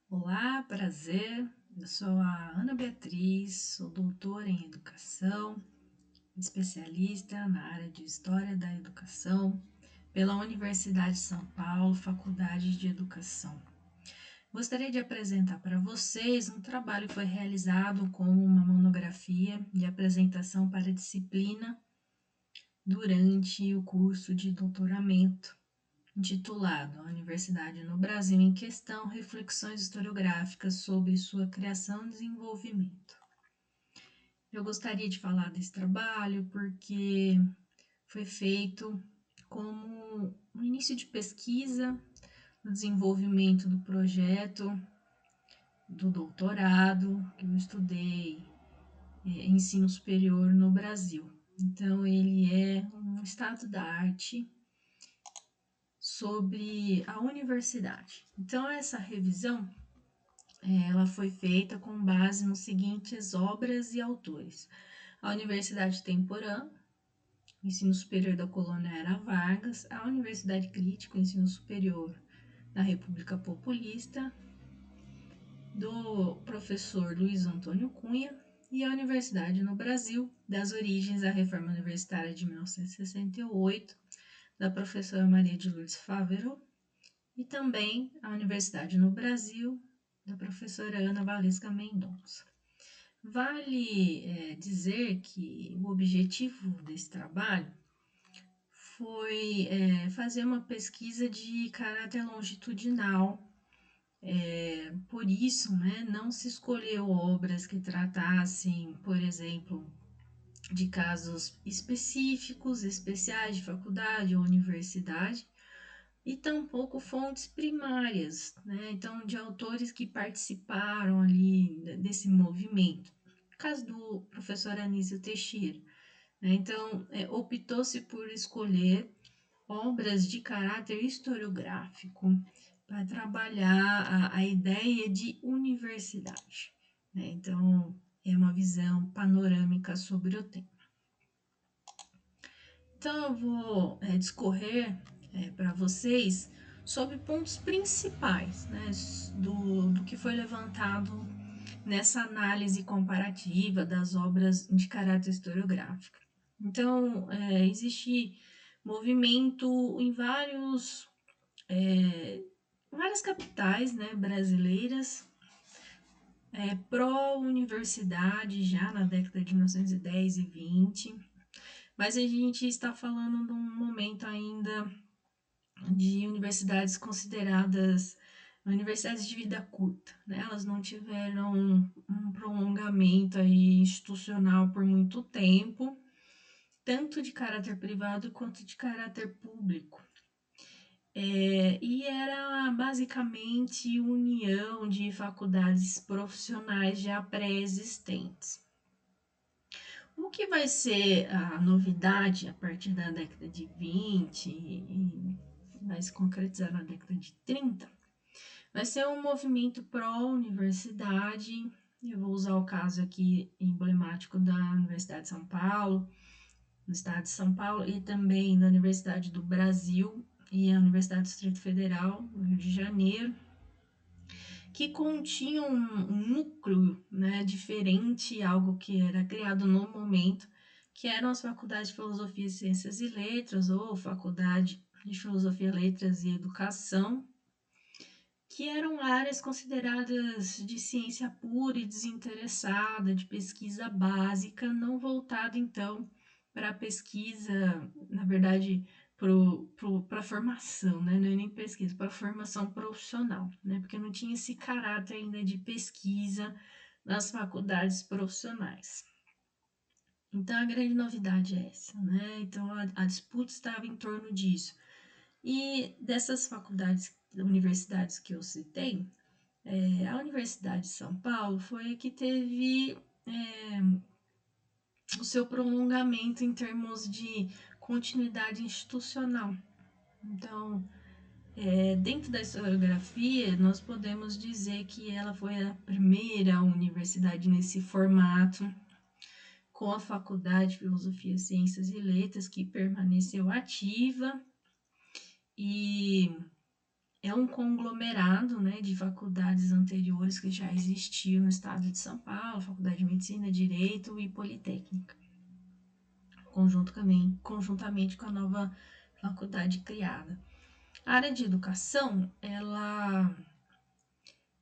Olá, prazer. Eu sou a Ana Beatriz, sou doutora em educação, especialista na área de História da Educação pela Universidade de São Paulo, Faculdade de Educação. Gostaria de apresentar para vocês um trabalho que foi realizado como uma monografia de apresentação para a disciplina durante o curso de doutoramento intitulado A Universidade no Brasil em Questão, Reflexões Historiográficas sobre sua criação e desenvolvimento. Eu gostaria de falar desse trabalho porque foi feito como um início de pesquisa no desenvolvimento do projeto do doutorado que eu estudei ensino superior no Brasil. Então ele é um estado da arte sobre a universidade. Então essa revisão ela foi feita com base nos seguintes obras e autores: a Universidade Temporã, Ensino Superior da Colônia Era Vargas, a Universidade Crítica, Ensino Superior da República Populista, do professor Luiz Antônio Cunha, e a Universidade no Brasil, das origens à Reforma Universitária de 1968, da professora Maria de Lourdes Fávero, e também a Universidade no Brasil, da professora Ana Valesca Mendonça. Vale dizer que o objetivo desse trabalho foi fazer uma pesquisa de caráter longitudinal. Por isso, não se escolheu obras que tratassem, por exemplo, de casos específicos, especiais de faculdade ou universidade, e tampouco fontes primárias, Então, de autores que participaram ali desse movimento. No caso do professor Anísio Teixeira, Então, optou-se por escolher obras de caráter historiográfico para trabalhar a ideia de universidade, Então, é uma visão panorâmica sobre o tema. Então, eu vou discorrer para vocês sobre pontos principais do que foi levantado nessa análise comparativa das obras de caráter historiográfico. Então, existe movimento em várias capitais brasileiras pró-universidade já na década de 1910 e 20, mas a gente está falando de um momento ainda de universidades consideradas universidades de vida curta, Elas não tiveram um prolongamento aí institucional por muito tempo, tanto de caráter privado quanto de caráter público. E era basicamente união de faculdades profissionais já pré-existentes. O que vai ser a novidade a partir da década de 20 e vai se concretizar na década de 30, vai ser um movimento pró-universidade. Eu vou usar o caso aqui emblemático da Universidade de São Paulo, no estado de São Paulo, e também da Universidade do Brasil e a Universidade do Distrito Federal, no Rio de Janeiro, que continham um núcleo diferente, algo que era criado no momento, que eram as faculdades de Filosofia, Ciências e Letras, ou Faculdade de Filosofia, Letras e Educação, que eram áreas consideradas de ciência pura e desinteressada, de pesquisa básica, não voltada, então, para a pesquisa, na verdade, para a formação, Não é nem pesquisa, para a formação profissional, Porque não tinha esse caráter ainda de pesquisa nas faculdades profissionais. Então, a grande novidade é essa, Então, a disputa estava em torno disso. E dessas faculdades, universidades que eu citei, a Universidade de São Paulo foi a que teve o seu prolongamento em termos de continuidade institucional. Então, dentro da historiografia, nós podemos dizer que ela foi a primeira universidade nesse formato, com a Faculdade de Filosofia, Ciências e Letras, que permaneceu ativa e é um conglomerado, né, de faculdades anteriores que já existiam no estado de São Paulo, Faculdade de Medicina, Direito e Politécnica, conjuntamente com a nova faculdade criada. A área de educação, ela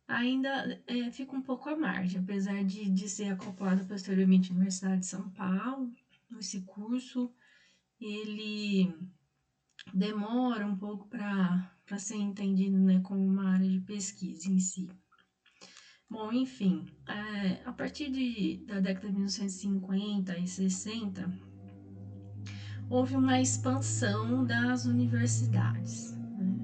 ainda fica um pouco à margem, apesar de ser acoplada posteriormente à Universidade de São Paulo. Esse curso, ele demora um pouco para ser entendido, né, como uma área de pesquisa em si. Bom, enfim, a partir da década de 1950 e 60, houve uma expansão das universidades, né,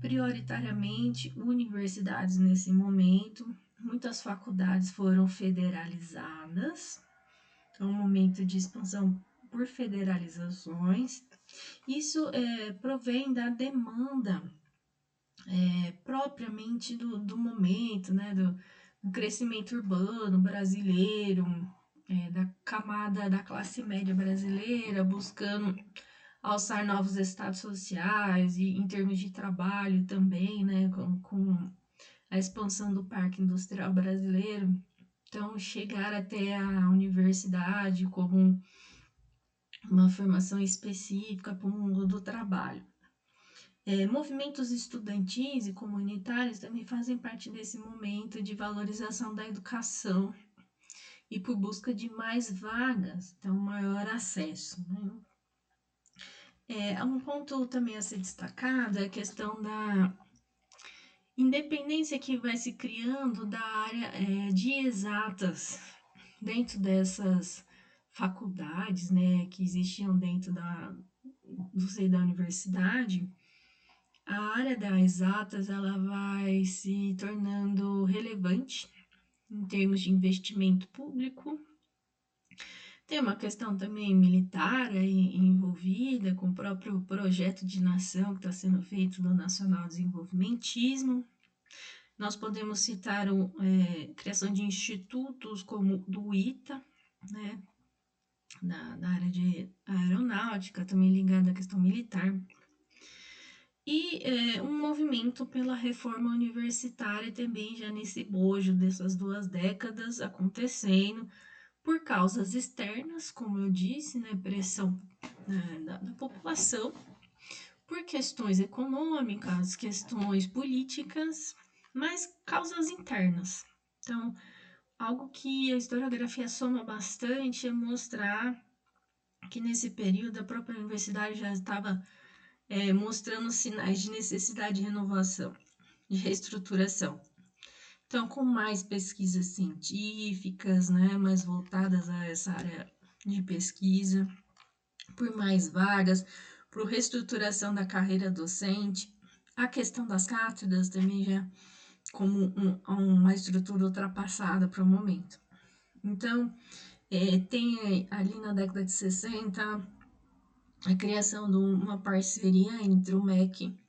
prioritariamente universidades nesse momento. Muitas faculdades foram federalizadas, então um momento de expansão por federalizações. Isso provém da demanda propriamente do momento, né, do crescimento urbano brasileiro, da camada da classe média brasileira buscando alçar novos estados sociais e em termos de trabalho também, né, com a expansão do parque industrial brasileiro. Então, chegar até a universidade como uma formação específica para o mundo do trabalho. Movimentos estudantis e comunitários também fazem parte desse momento de valorização da educação e por busca de mais vagas, então maior acesso, né? Um ponto também a ser destacado é a questão da independência que vai se criando da área de exatas dentro dessas faculdades, né, que existiam dentro do seio da universidade. A área das exatas ela vai se tornando relevante em termos de investimento público. Tem uma questão também militar aí envolvida com o próprio projeto de nação que está sendo feito do Nacional Desenvolvimentismo. Nós podemos citar a criação de institutos como do ITA, né, na área de aeronáutica, também ligada à questão militar. E um movimento pela reforma universitária também já nesse bojo dessas 2 décadas acontecendo por causas externas, como eu disse, né, pressão da população, por questões econômicas, questões políticas, mas causas internas. Então, algo que a historiografia soma bastante é mostrar que nesse período a própria universidade já estava mostrando sinais de necessidade de renovação, de reestruturação. Então, com mais pesquisas científicas, né, mais voltadas a essa área de pesquisa, por mais vagas, por reestruturação da carreira docente, a questão das cátedras também já como uma estrutura ultrapassada para o momento. Então, tem ali na década de 60 a criação de uma parceria entre o MEC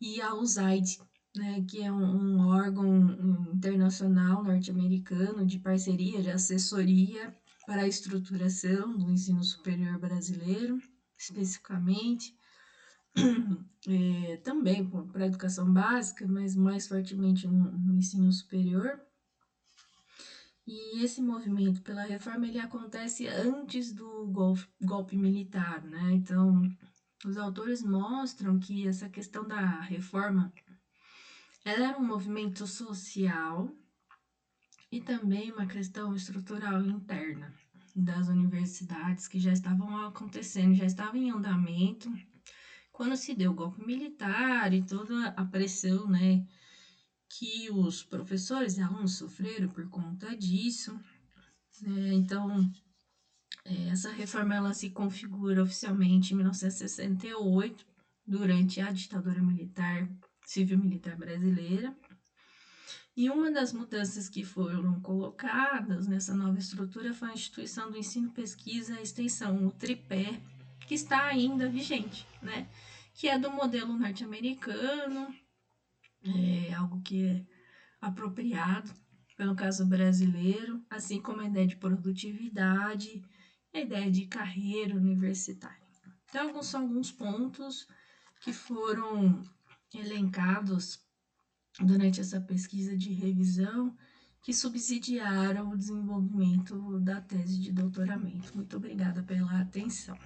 e a USAID, né, que é um órgão internacional norte-americano de parceria, de assessoria para a estruturação do ensino superior brasileiro, especificamente, também para a educação básica, mas mais fortemente no ensino superior. E esse movimento pela reforma ele acontece antes do golpe militar, né? Então, os autores mostram que essa questão da reforma ela era um movimento social e também uma questão estrutural interna das universidades que já estavam acontecendo, já estavam em andamento quando se deu o golpe militar e toda a pressão, né, que os professores e alunos sofreram por conta disso. Então, essa reforma ela se configura oficialmente em 1968, durante a ditadura militar, civil-militar brasileira. E uma das mudanças que foram colocadas nessa nova estrutura foi a instituição do ensino, pesquisa e extensão, o tripé, que está ainda vigente, né? Que é do modelo norte-americano, algo que é apropriado pelo caso brasileiro, assim como a ideia de produtividade, a ideia de carreira universitária. Então, são alguns pontos que foram elencados durante essa pesquisa de revisão que subsidiaram o desenvolvimento da tese de doutoramento. Muito obrigada pela atenção.